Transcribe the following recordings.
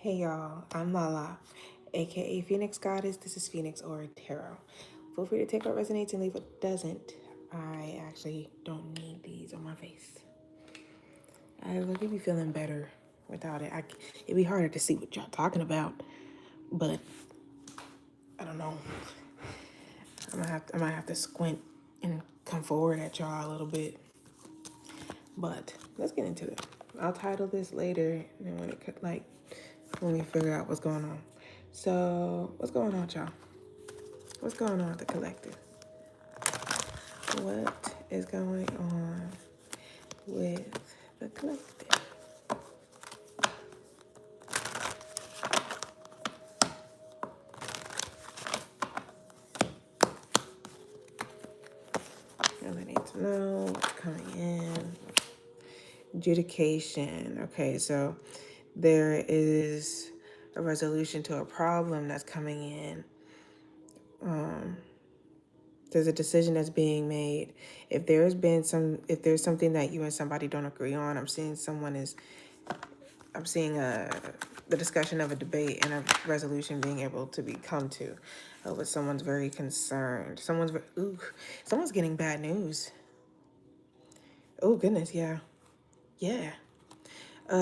Hey y'all, I'm Lala, aka Phoenix Goddess. This is Phoenix Aura Tarot. Feel free to take what resonates and leave what doesn't. I actually don't need these on my face. I look at be feeling better without it. It'd be harder to see what y'all talking about, but I don't know. I might have to squint and come forward at y'all a little bit. But let's get into it. I'll title this later, and when we figure out what's going on. So, what's going on, y'all? What's going on with the collective? What is going on with the collective? I need to know what's coming in. Adjudication. Okay, so there is a resolution to a problem that's coming in. There's a decision that's being made. If there's something that you and somebody don't agree on, I'm seeing the discussion of a debate and a resolution being able to be come to, but someone's very concerned. Someone's getting bad news. Oh goodness, yeah.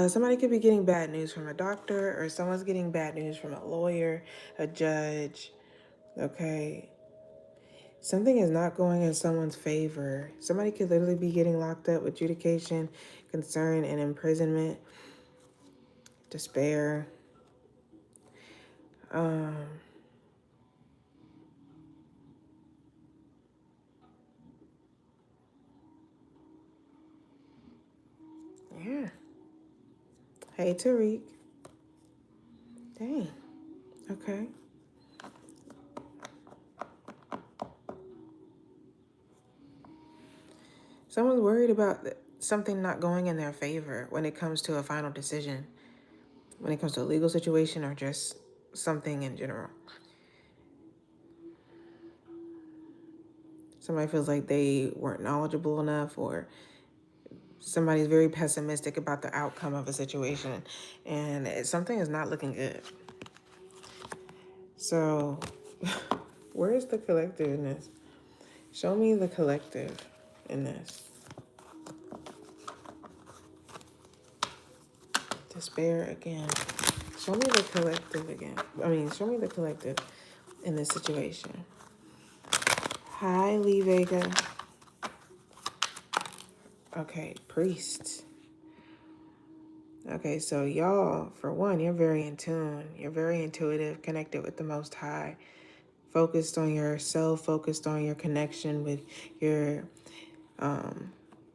Somebody could be getting bad news from a doctor, or someone's getting bad news from a lawyer, a judge. Okay, something is not going in someone's favor. Somebody could literally be getting locked up with adjudication, concern, and imprisonment, despair. Yeah. Hey, Tariq. Dang. Okay. Someone's worried about something not going in their favor when it comes to a final decision, when it comes to a legal situation or just something in general. Somebody feels like they weren't knowledgeable enough, or somebody's very pessimistic about the outcome of a situation, and something is not looking good. So, where is the collective in this? Show me the collective in this. Despair again. Show me the collective again. Show me the collective in this situation. Hi, Lee Vega. Okay, priest. Okay, so y'all, for one, you're very in tune. You're very intuitive, connected with the Most High, focused on yourself, focused on your connection with your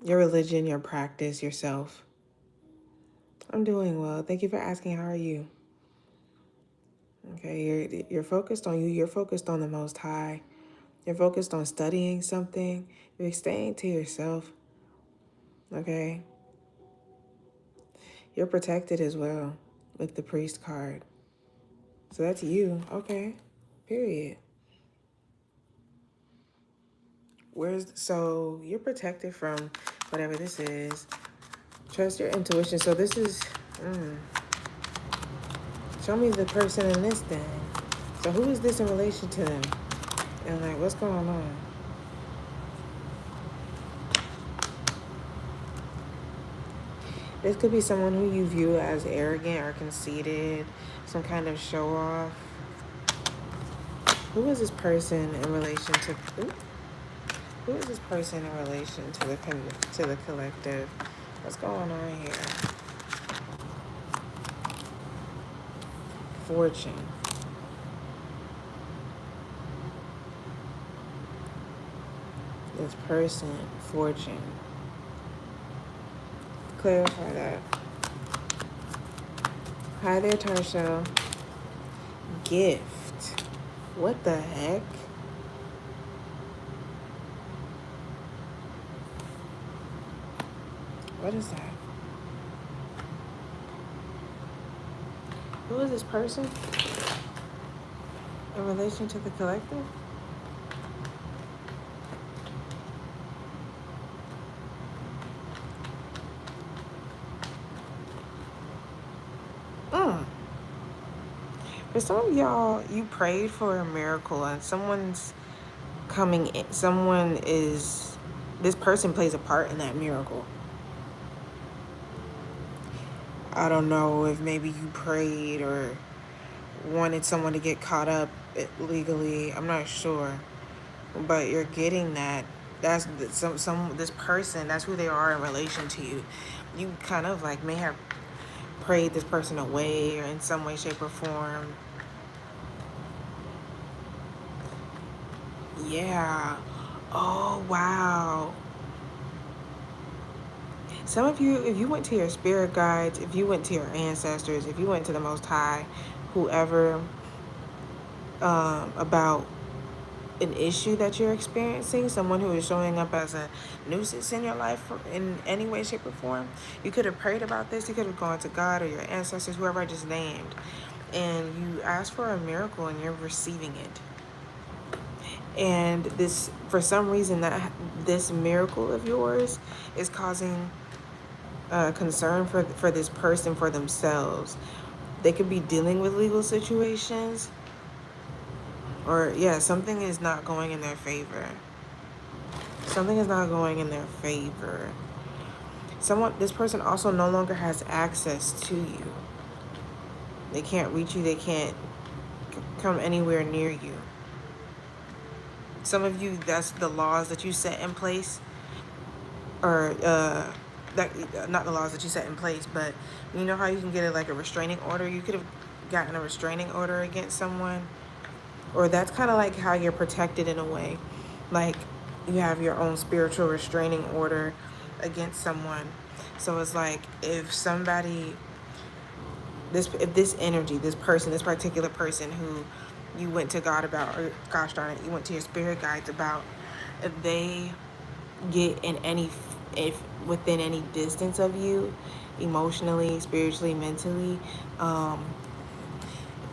religion, your practice, yourself. I'm doing well. Thank you for asking. How are you? Okay, you're focused on you. You're focused on the Most High. You're focused on studying something. You're staying to yourself. Okay. You're protected as well with the priest card. So that's you. Okay. Period. So you're protected from whatever this is. Trust your intuition. So this is, show me the person in this thing. So who is this in relation to them? And like, what's going on? This could be someone who you view as arrogant or conceited, some kind of show off. Who is this person in relation to? Who is this person in relation to the collective? What's going on here? Fortune. This person, fortune. Clarify that. Hi there, Tarsha. Gift. What the heck? What is that? Who is this person in relation to the collective? For some of y'all, you prayed for a miracle and someone's coming in. This person plays a part in that miracle. I don't know if maybe you prayed or wanted someone to get caught up legally. I'm not sure. But you're getting that. That's this person, that's who they are in relation to you. You kind of like may have prayed this person away or in some way, shape, or form. Yeah. Oh, wow. Some of you, if you went to your spirit guides, if you went to your ancestors, if you went to the Most High, whoever, about an issue that you're experiencing, someone who is showing up as a nuisance in your life in any way, shape, or form, you could have prayed about this. You could have gone to God or your ancestors, whoever I just named, and you asked for a miracle and you're receiving it. And this, for some reason, that this miracle of yours is causing concern for this person, for themselves. They could be dealing with legal situations, or yeah, something is not going in their favor. Something is not going in their favor. This person also no longer has access to you. They can't reach you. They can't come anywhere near you. Some of you, that's the laws that you set in place, or that not the laws that you set in place, but you know how you can get a restraining order. You could have gotten a restraining order against someone, or that's kind of like how you're protected in a way, like you have your own spiritual restraining order against someone. So it's like if this energy, this person, this particular person who you went to God about, or gosh darn it, you went to your spirit guides about, if they get if within any distance of you, emotionally, spiritually, mentally,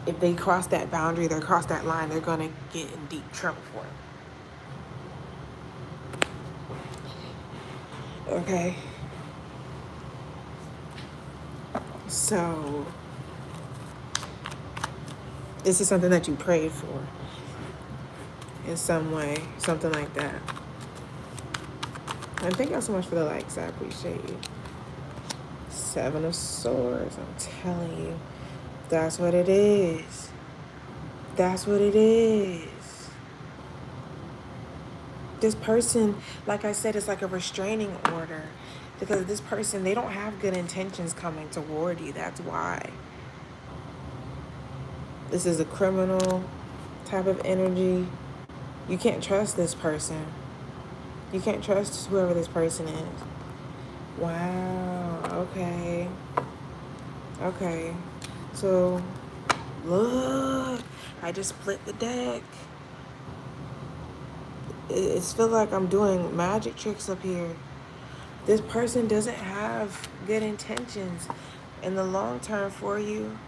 if they cross that boundary, they cross that line, they're gonna get in deep trouble for it. Okay. So this is something that you prayed for in some way, something like that. And thank y'all so much for the likes. I appreciate you. 7 of Swords. I'm telling you. That's what it is. That's what it is. This person, like I said, is like a restraining order. Because this person, they don't have good intentions coming toward you. That's why. This is a criminal type of energy. You can't trust this person. You can't trust whoever this person is. Wow. Okay. Okay. So, look. I just split the deck. It's feel like I'm doing magic tricks up here. This person doesn't have good intentions in the long term for you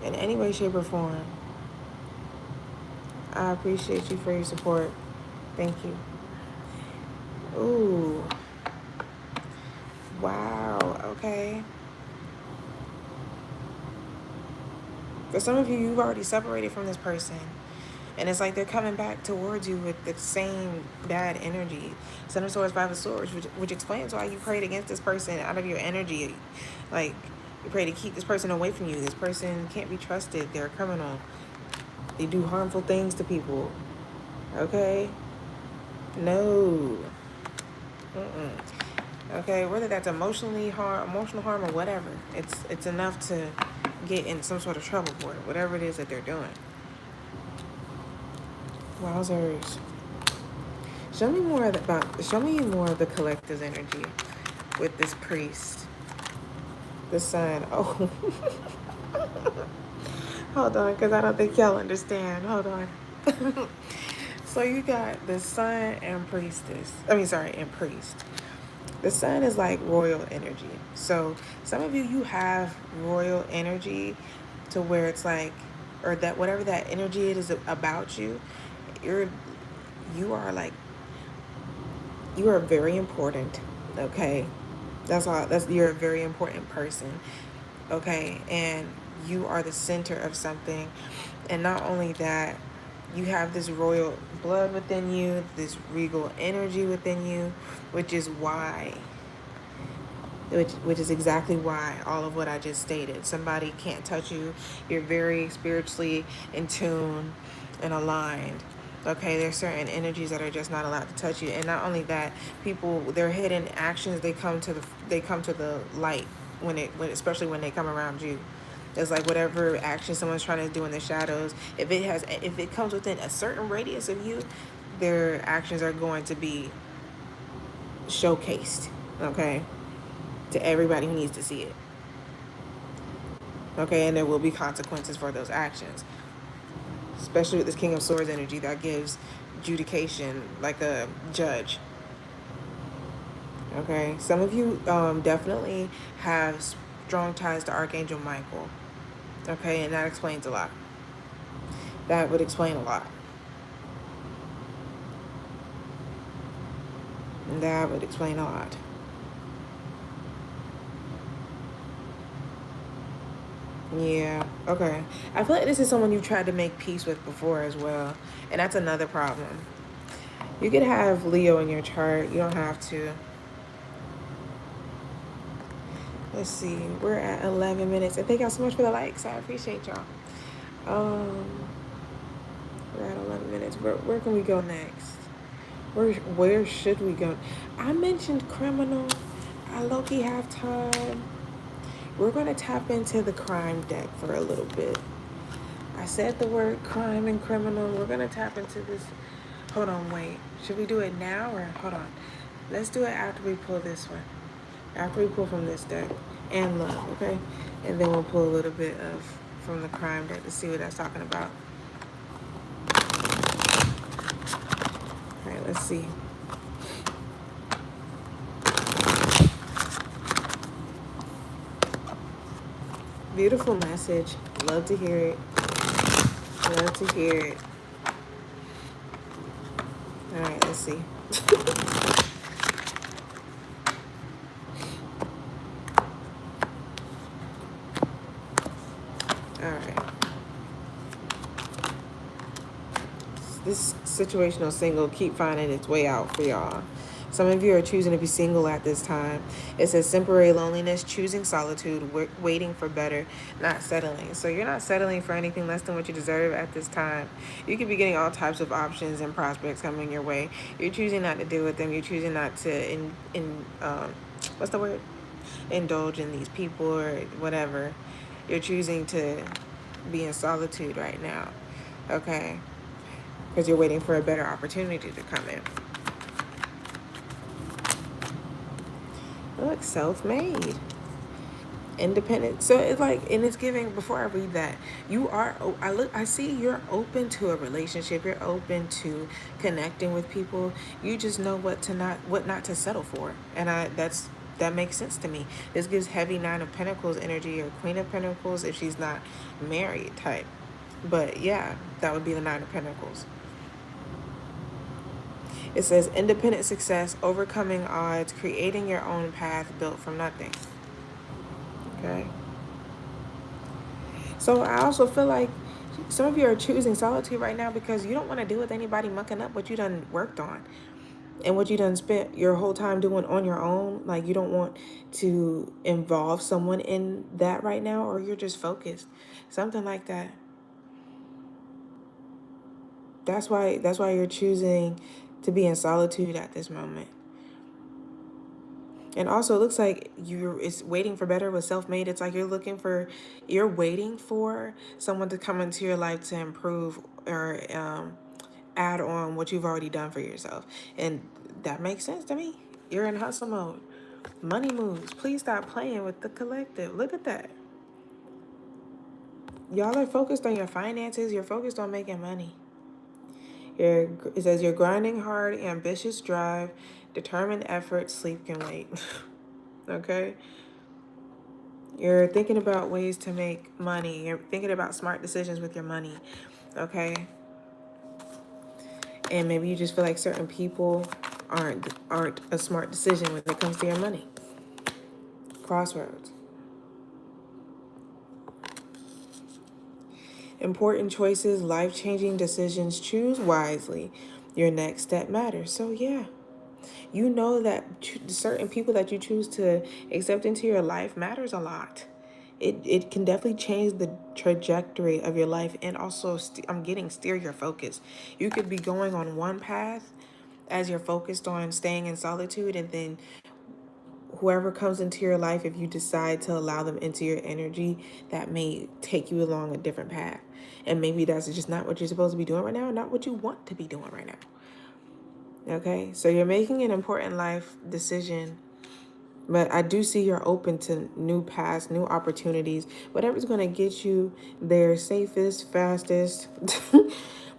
in any way, shape, or form. I appreciate you for your support. Thank you. Ooh. Wow. Okay. For some of you, you've already separated from this person. And it's like they're coming back towards you with the same bad energy. 7 of Swords, 5 of Swords, which explains why you prayed against this person out of your energy. Like, you pray to keep this person away from you. This person can't be trusted. They're a criminal. They do harmful things to people. Okay? No. Okay, whether that's emotional harm or whatever, it's enough to get in some sort of trouble for it, whatever it is that they're doing. Wowzers. Show me more of the collective's energy with this priest. The sun. Oh. Hold on, because I don't think y'all understand. Hold on. So you got the sun and priestess. And priest. The sun is like royal energy. So some of you have royal energy to where it's like, or that whatever that energy it is about you, you are very important. Okay. You're a very important person. Okay. And you are the center of something. And not only that, you have this royal blood within you, this regal energy within you, which is why, which is exactly why all of what I just stated. Somebody can't touch you. You're very spiritually in tune and aligned. Okay, there's certain energies that are just not allowed to touch you. And not only that, people, their hidden actions, they come to the light when especially when they come around you. It's like whatever action someone's trying to do in the shadows, if it comes within a certain radius of you, their actions are going to be showcased. Okay, to everybody who needs to see it. Okay, and there will be consequences for those actions, especially with this King of Swords energy that gives judication like a judge. Okay, some of you definitely have strong ties to Archangel Michael. Okay, and that explains a lot. That would explain a lot. That would explain a lot. Yeah, okay. I feel like this is someone you tried to make peace with before as well. And that's another problem. You could have Leo in your chart. You don't have to. Let's see. We're at 11 minutes. And thank y'all so much for the likes. I appreciate y'all. Um, we're at 11 minutes. Where can we go next? Where should we go? I mentioned criminal. I low-key have time. We're going to tap into the crime deck for a little bit. I said the word crime and criminal. We're going to tap into this. Hold on, wait. Should we do it now or hold on? Let's do it after we pull this one. After we pull from this deck and love, okay? And then we'll pull a little bit of from the crime deck to see what that's talking about. All right, let's see. Beautiful message. Love to hear it. Love to hear it. All right, let's see. All right. This situational single keep finding its way out for y'all. Some of you are choosing to be single at this time. It says temporary loneliness, choosing solitude, waiting for better, not settling. So you're not settling for anything less than what you deserve at this time. You could be getting all types of options and prospects coming your way. You're choosing not to deal with them. You're choosing not to what's the word? Indulge in these people or whatever. You're choosing to be in solitude right now. Okay? Because you're waiting for a better opportunity to come in. Look, self-made, independent. So it's like, and it's giving. Before I read that, you are. I see you're open to a relationship. You're open to connecting with people. You just know what not to settle for, and that makes sense to me. This gives heavy Nine of Pentacles energy or Queen of Pentacles if she's not married type. But yeah, that would be the Nine of Pentacles. It says independent success, overcoming odds, creating your own path built from nothing. Okay. So I also feel like some of you are choosing solitude right now because you don't want to deal with anybody mucking up what you done worked on and what you done spent your whole time doing on your own. Like you don't want to involve someone in that right now, or you're just focused. Something like that. That's why you're choosing to be in solitude at this moment. And also it looks like it's waiting for better with self-made. It's like you're waiting for someone to come into your life to improve or add on what you've already done for yourself. And that makes sense to me. You're in hustle mode. Money moves. Please stop playing with the collective. Look at that. Y'all are focused on your finances. You're focused on making money. It says you're grinding hard, ambitious drive, determined effort, sleep can wait. Okay? You're thinking about ways to make money. You're thinking about smart decisions with your money. Okay? And maybe you just feel like certain people aren't a smart decision when it comes to your money. Crossroads. Important choices, life-changing decisions, choose wisely. Your next step matters. So yeah, you know that certain people that you choose to accept into your life matters a lot. It can definitely change the trajectory of your life, and also I'm getting steer your focus. You could be going on one path as you're focused on staying in solitude, and then whoever comes into your life, if you decide to allow them into your energy, that may take you along a different path. And maybe that's just not what you're supposed to be doing right now, not what you want to be doing right now. Okay, so you're making an important life decision, but I do see you're open to new paths, new opportunities, whatever's going to get you there safest, fastest,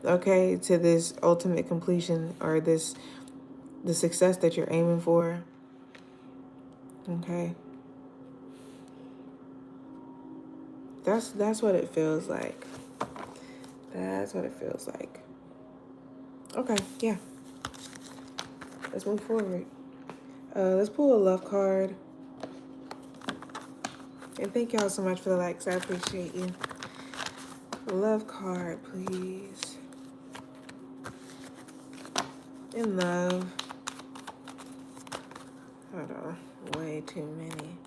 okay, to this ultimate completion, or the success that you're aiming for. Okay. That's what it feels like. That's what it feels like. Okay, yeah. Let's move forward. Let's pull a love card. And thank y'all so much for the likes. I appreciate you. Love card, please. In love. Hold on. Way too many.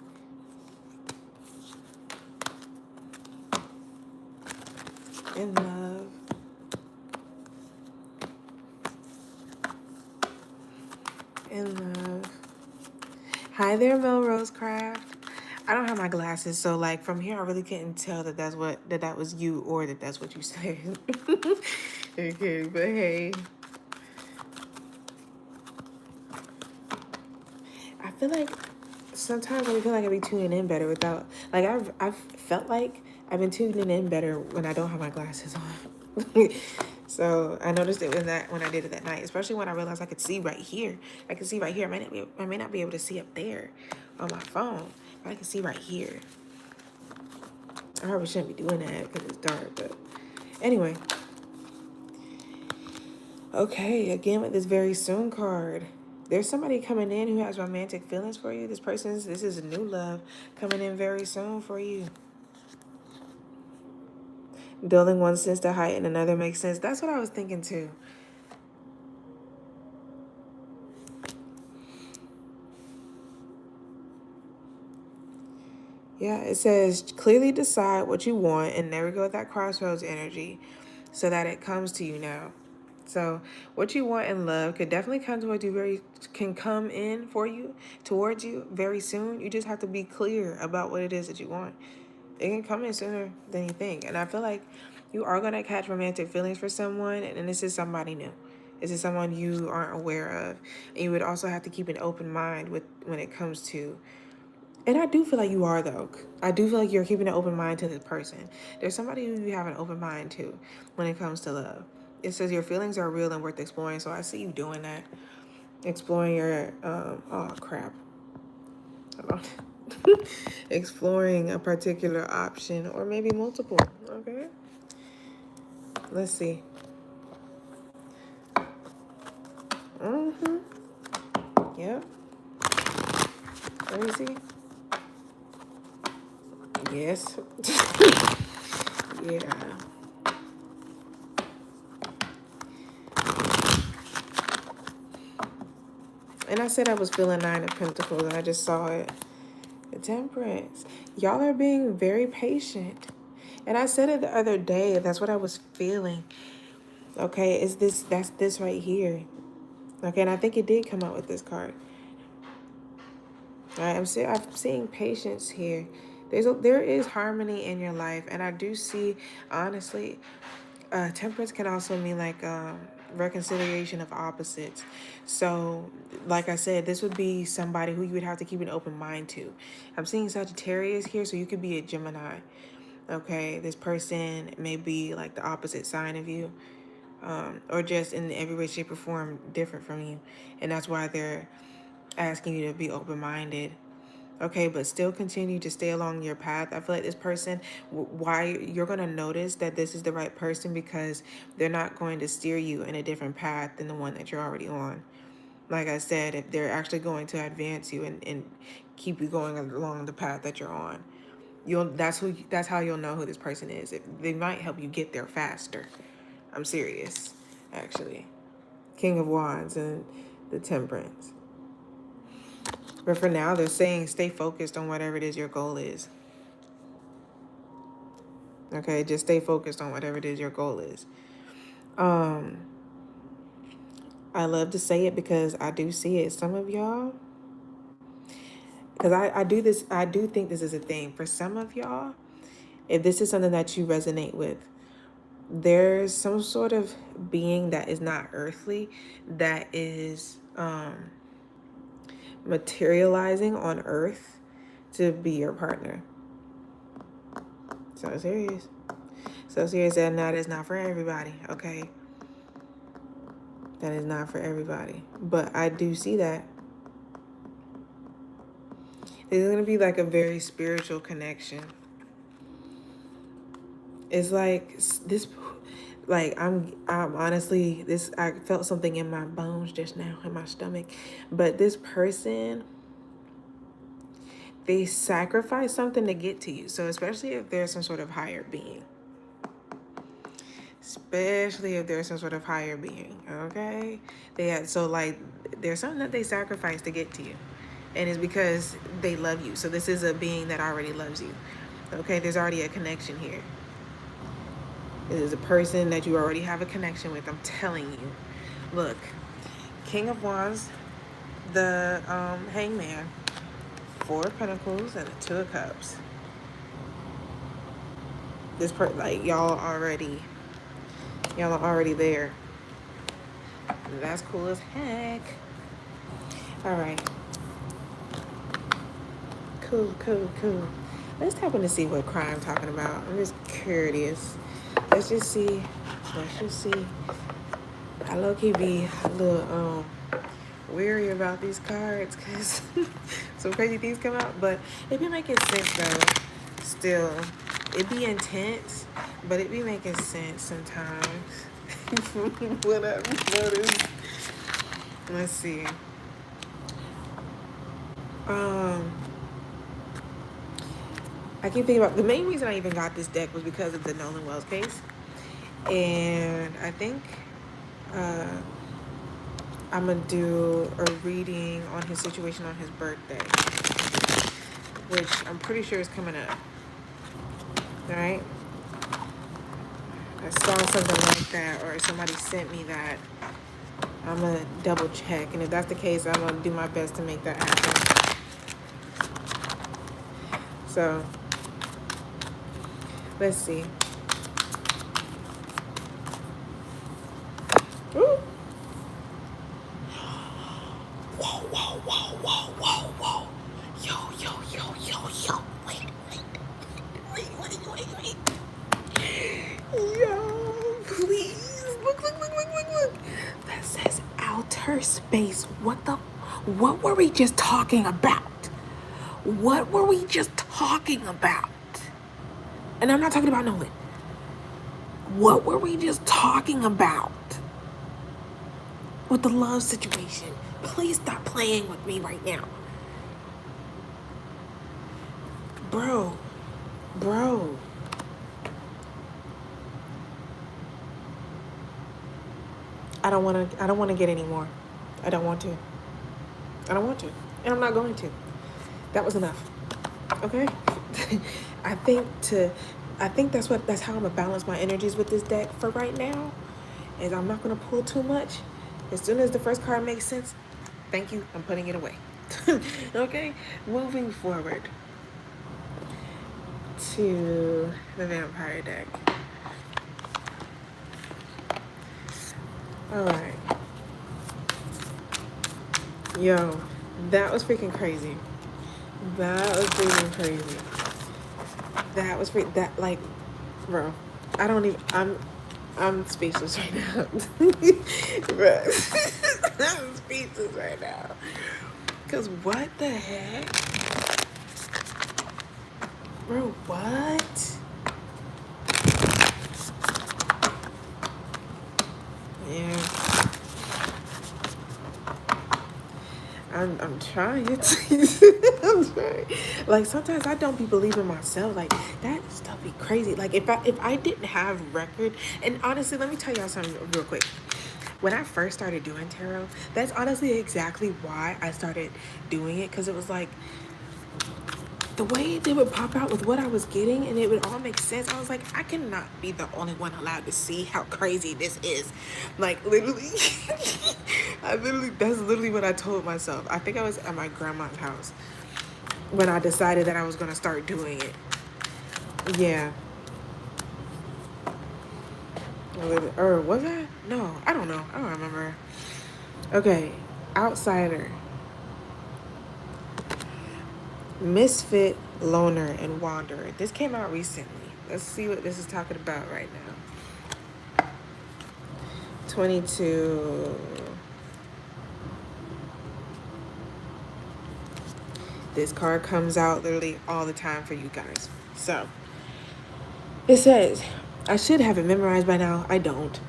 In love. In love. Hi there, Melrose Craft. I don't have my glasses, so like from here, I really couldn't tell that was you, or that's what you said. Okay, but hey, I feel like sometimes I feel like I be tuning in better without, like I've felt like I've been tuning in better when I don't have my glasses on. So I noticed it when I did it that night, especially when I realized I could see right here. I can see right here. I may not be able to see up there on my phone, but I can see right here. I probably shouldn't be doing that because it's dark, but anyway. Okay, again with this very soon card. There's somebody coming in who has romantic feelings for you. This is a new love coming in very soon for you. Building one sense to heighten another makes sense. That's what I was thinking too. Yeah, it says clearly decide what you want and never go with that crossroads energy so that it comes to you now. So what you want in love could definitely come towards you can come in for you towards you very soon. You just have to be clear about what it is that you want. It can come in sooner than you think. And I feel like you are gonna catch romantic feelings for someone, and this is somebody new. This is someone you aren't aware of. And you would also have to keep an open mind with when it comes to, and I do feel like you are, though. I do feel like you're keeping an open mind to this person. There's somebody who you have an open mind to when it comes to love. It says your feelings are real and worth exploring. So I see you doing that. Exploring your, oh crap. Hold on. Exploring a particular option or maybe multiple. Okay. Let's see. Mm-hmm. Yep. Let me see. Yes. Yeah. And I said I was feeling Nine of Pentacles, and I just saw it. The Temperance. Y'all are being very patient. And I said it the other day, that's what I was feeling. Okay, that's this right here. Okay, and I think it did come out with this card. All right, I'm seeing patience here. There is harmony in your life, and I do see, honestly, temperance can also mean like reconciliation of opposites. So, like I said, this would be somebody who you would have to keep an open mind to. I'm seeing Sagittarius here, so you could be a Gemini. Okay, this person may be like the opposite sign of you, or just in every way, shape, or form different from you, and that's why they're asking you to be open-minded. Okay, but still continue to stay along your path. I feel like this person, why you're going to notice that this is the right person, because they're not going to steer you in a different path than the one that you're already on. Like I said, if they're actually going to advance you and keep you going along the path that you're on. That's how you'll know who this person is. They might help you get there faster. I'm serious, actually. King of Wands and the Temperance. But for now, they're saying stay focused on whatever it is your goal is. Okay, just stay focused on whatever it is your goal is. I love to say it because I do see it. Some of y'all, because I do think this is a thing. For some of y'all, if this is something that you resonate with, there's some sort of being that is not earthly that is materializing on earth to be your partner. So serious. So serious, and that is not for everybody, okay? That is not for everybody. But I do see that. It's going to be like a very spiritual connection. It's like this, like I'm honestly, I felt something in my bones just now, in my stomach. But this person, they sacrifice something to get to you. So especially if there's some sort of higher being. Especially if there's some sort of higher being, okay? There's something that they sacrifice to get to you. And it's because they love you. So this is a being that already loves you. Okay, there's already a connection here. It is a person that you already have a connection with. I'm telling you. Look, King of Wands, the Hangman, 4 of Pentacles, and a 2 of Cups. Y'all are already there. That's cool as heck. All right. Cool. Let's tap in to see what crime talking about. I'm just curious. Let's just see. I low-key be a little weary about these cards because some crazy things come out, but it be making sense though. Still, it be intense, but it be making sense sometimes. What I've noticed. Let's see. I keep thinking about the main reason I even got this deck was because of the Nolan Wells case, and I think I'm gonna do a reading on his situation on his birthday, which I'm pretty sure is coming up. All right. I saw something like that, or somebody sent me that. I'm gonna double check, and if that's the case, I'm gonna do my best to make that happen. So let's see. Ooh. Whoa. Yo. Wait. Yo, please. Look. That says outer space. What were we just talking about? What were we just talking about? And I'm not talking about Nolan. What were we just talking about with the love situation? Please stop playing with me right now. Bro. I don't want to get any more. I don't want to. And I'm not going to. That was enough. Okay? I think that's how I'm gonna balance my energies with this deck for right now. Is I'm not gonna pull too much. As soon as the first card makes sense, thank you, I'm putting it away. Okay? Moving forward to the Vampire deck. Alright. Yo, that was freaking crazy. Bro, I'm speechless right now. Bro, I'm speechless right now. Cause what the heck? Bro, what? Yeah. I'm trying. I'm trying. Like sometimes I don't be believing myself. Like that stuff be crazy. Like if I didn't have record, and honestly, let me tell y'all something real quick. When I first started doing tarot, that's honestly exactly why I started doing it, because it was like the way they would pop out with what I was getting, and it would all make sense. I was like, I cannot be the only one allowed to see how crazy this is. Like literally, that's literally what I told myself. I think I was at my grandma's house when I decided that I was gonna start doing it. Yeah, or was I? No, I don't know. I don't remember. Okay, outsider, misfit, loner, and wanderer. This came out recently. Let's see what this is talking about right now. 22. This card comes out literally all the time for you guys. So it says, I should have it memorized by now. I don't.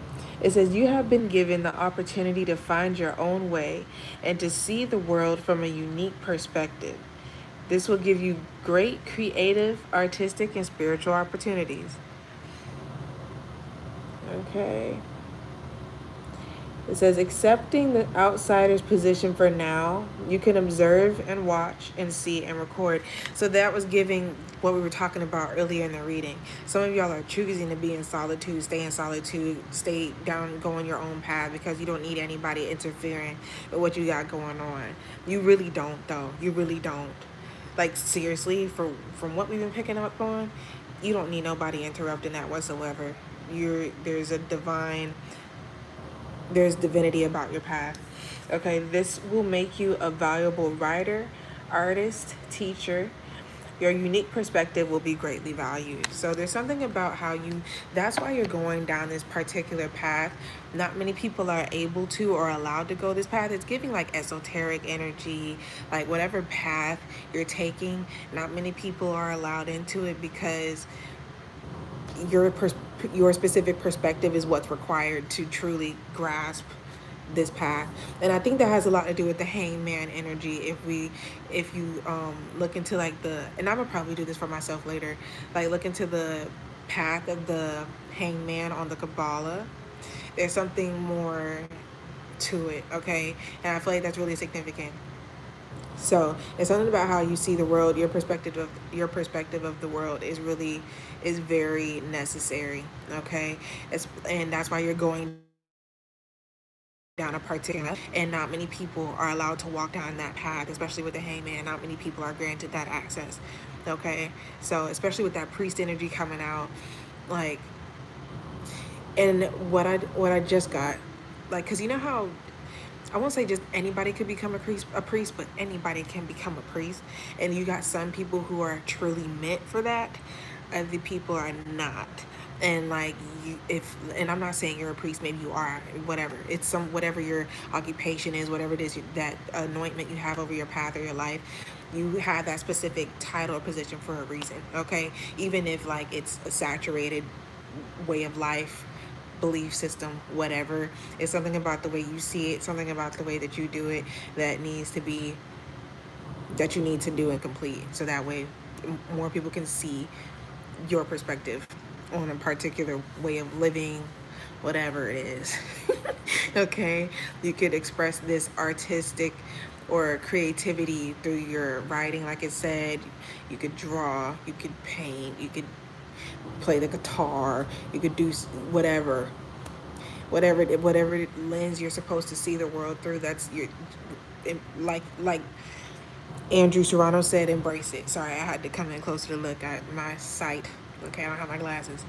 It says, you have been given the opportunity to find your own way and to see the world from a unique perspective. This will give you great creative, artistic, and spiritual opportunities. Okay. It says, accepting the outsider's position for now, you can observe and watch and see and record. So that was giving what we were talking about earlier in the reading. Some of y'all are choosing to be in solitude, stay down, go on your own path because you don't need anybody interfering with what you got going on. You really don't, though. You really don't. Like, seriously, from what we've been picking up on, you don't need nobody interrupting that whatsoever. There's divinity about your path. Okay, this will make you a valuable writer, artist, teacher. Your unique perspective will be greatly valued. So there's something about that's why you're going down this particular path. Not many people are able to or allowed to go this path. It's giving like esoteric energy, like whatever path you're taking, not many people are allowed into it because your specific perspective is what's required to truly grasp this path. And I think that has a lot to do with the hangman energy. If you look into like and I'm gonna probably do this for myself later, like look into the path of the hangman on the Kabbalah, there's something more to it. Okay, and I feel like that's really significant. So it's something about how you see the world. Your perspective of the world is very necessary. Okay, and that's why you're going down a particular, and not many people are allowed to walk down that path, especially with the hangman. Not many people are granted that access. Okay, so especially with that priest energy coming out, like, and what I just got, like, because you know how I won't say just anybody could become a priest, but anybody can become a priest. And you got some people who are truly meant for that, other people are not. And like and I'm not saying you're a priest, maybe you are, whatever. It's whatever your occupation is, whatever it is that anointment you have over your path or your life. You have that specific title or position for a reason, okay? Even if like it's a saturated way of life, belief system, whatever. It's something about the way you see it, something about the way that you do it that you need to do and complete. So that way more people can see your perspective on a particular way of living, whatever it is. Okay? You could express this artistic or creativity through your writing, like it said. You could draw, you could paint, you could play the guitar, you could do whatever lens you're supposed to see the world through. That's your, like Andrew Serrano said, embrace it. Sorry, I had to come in closer to look at my sight. Okay, I don't have my glasses.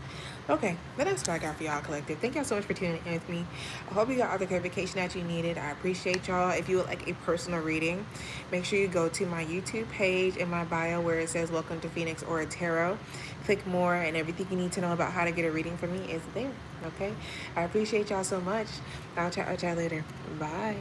Okay, but that's what I got for y'all, collective. Thank y'all so much for tuning in with me. I hope you got all the clarification that you needed. I appreciate y'all. If you would like a personal reading, make sure you go to my YouTube page in my bio where it says Welcome to Phoenix Aura Tarot. Click more, and everything you need to know about how to get a reading from me is there. Okay, I appreciate y'all so much. I'll chat with y'all later. Bye.